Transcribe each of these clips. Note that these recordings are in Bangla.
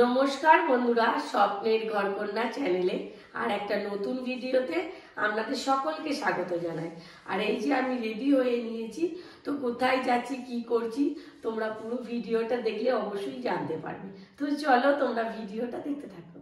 নমস্কার বন্ধুরা, স্বপ্নের ঘরকন্যা চ্যানেলে আর একটা নতুন ভিডিওতে আপনাদের সকলকে স্বাগত জানাই। আর এই যে আমি রেডি হয়ে নিয়েছি, তো কোথায় যাচ্ছি কি করছি তোমরা পুরো ভিডিওটা দেখলে অবশ্যই জানতে পারবে। তো চলো তোমরা ভিডিওটা দেখতে থাকো।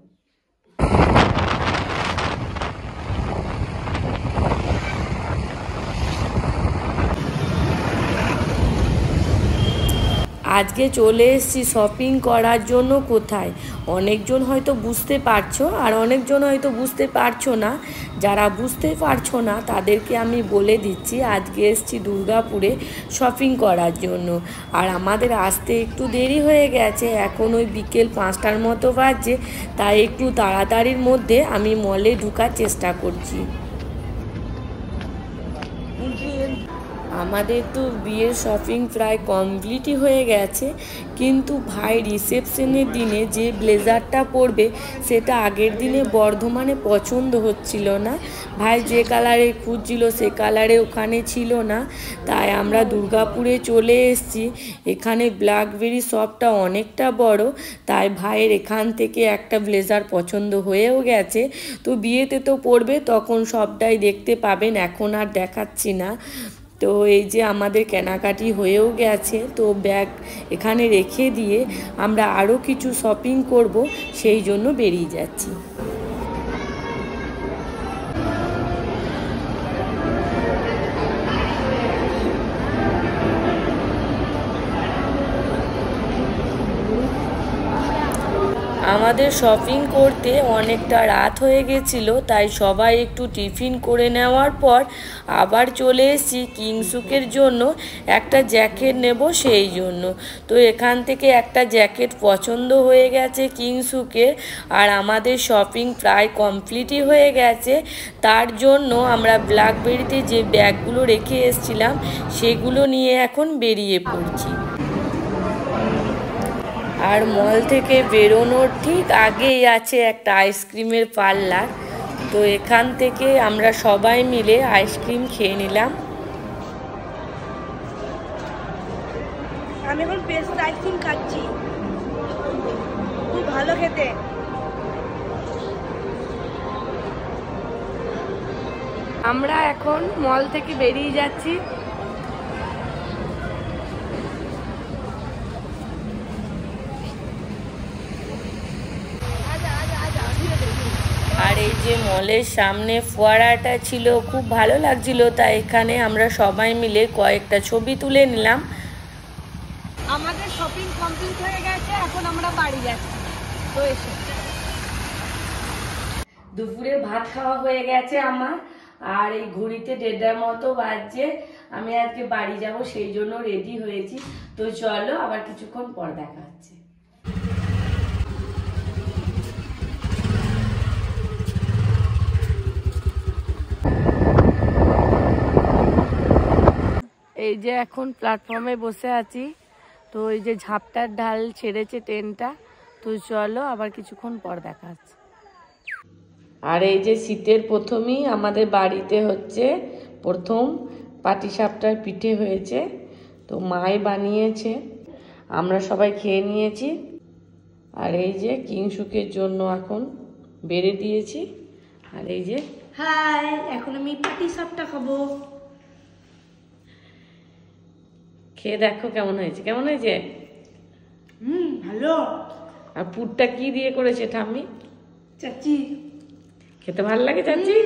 আজকে চলে এসেছি শপিং করার জন্য। কোথায় অনেকজন হয়তো বুঝতে পারছো আর অনেকজন হয়তো বুঝতে পারছো না। যারা বুঝতে পারছো না তাদেরকে আমি বলে দিচ্ছি, আজকে এসেছি দুর্গাপুরে শপিং করার জন্য। আর আমাদের আসতে একটু দেরি হয়ে গেছে, এখন ওই বিকেল 5টার মতো বাজছে, তাই একটু তাড়াতাড়ির মধ্যে আমি মলে ঢোকার চেষ্টা করছি। আমাদের তো বিয়ের শপিং প্রায় কমপ্লিটই হয়ে গেছে, কিন্তু ভাই রিসেপশনের দিনে যে ব্লেজারটা পরবে সেটা আগের দিনে বর্ধমানে পছন্দ হচ্ছিল না। ভাই যে কালারে খুঁজছিল সে কালারে ওখানে ছিল না, তাই আমরা দুর্গাপুরে চলে এসেছি। এখানে ব্ল্যাকবেরি শপটা অনেকটা বড়, তাই ভাইয়ের এখান থেকে একটা ব্লেজার পছন্দ হয়েও গেছে। তো বিয়েতে তো পরবে, তখন সবটাই দেখতে পাবেন, এখন আর দেখাচ্ছি না। তো এই যে আমাদের কেনাকাটি হয়েও গেছে, তো ব্যাগ এখানে রেখে দিয়ে আমরা আরও কিছু শপিং করব, সেই জন্য বেরিয়ে যাচ্ছি। আমাদের শপিং করতে অনেকটা রাত হয়ে গেছিল, তাই সবাই একটু টিফিন করে নেওয়ার পর আবার চলে এসেছি কিংসুকের জন্য একটা জ্যাকেট নেব সেই জন্য। তো এখান থেকে একটা জ্যাকেট পছন্দ হয়ে গেছে কিংসুকের, আর আমাদের শপিং প্রায় কমপ্লিটই হয়ে গেছে। তার জন্য আমরা ব্ল্যাকবেরিতে যে ব্যাগগুলো রেখে এসেছিলাম সেগুলো নিয়ে এখন বেরিয়ে পড়ছি। আর মল থেকে বেরোনোর ঠিক আগেই আছে একটা আইসক্রিমের পার্লার, তো এখান থেকে আমরা সবাই মিলে আইসক্রিম খেয়ে নিলাম। আমি এখন বেস্ট আইসক্রিম খাচ্ছি, খুব ভালো খেতে। আমরা এখন মল থেকে বেরিয়ে যাচ্ছি। আর এই যে মলের সামনে ফোয়ারাটা ছিল, খুব ভালো লাগছিল, তাই এখানে আমরা সবাই মিলে কয়েকটা ছবি তুলে নিলাম। আমাদের শপিং কমপ্লিট হয়ে গেছে, এখন আমরা বাড়ি যাচ্ছি। তো এসে দুপুরে ভাত খাওয়া হয়ে গেছে আমার, আর এই ঘড়িতে 1:30 মতো বাজছে। আমি আজকে বাড়ি যাব, সেই জন্য রেডি হয়েছি। তো চলো আবার কিছুক্ষণ পর দেখা হচ্ছে। এই যে এখন প্ল্যাটফর্মে বসে আছি, তো এই যে ঝাপটার ঢাল ছেড়েছে ট্রেনটা। তো চলো আবার কিছুক্ষণ পর দেখা হচ্ছে। আর এই যে শীতের প্রথমেই আমাদের বাড়িতে হচ্ছে প্রথম পাটিসাপটার পিঠে হয়েছে, তো মাই বানিয়েছে, আমরা সবাই খেয়ে নিয়েছি। আর এই যে কিংসুকের জন্য এখন বেড়ে দিয়েছি। আর এই যে হাই, এখন আমি পাটিসাপটা খাবো। খেয়ে দেখো কেমন হয়েছে। কেমন হয়েছে? ভালো। আর পুরটা কি দিয়ে করেছে ঠাম্মি? চাচি। খেতে ভালো লাগে চাচি?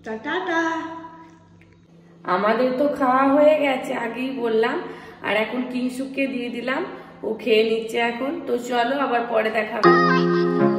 টাটা। আমাদের তো খাওয়া হয়ে গেছে, আগেই বললাম। আর এখন কিংসুককে দিয়ে দিলাম, ও খেয়ে নিচ্ছে এখন। তো চলো আবার পরে দেখা হবে।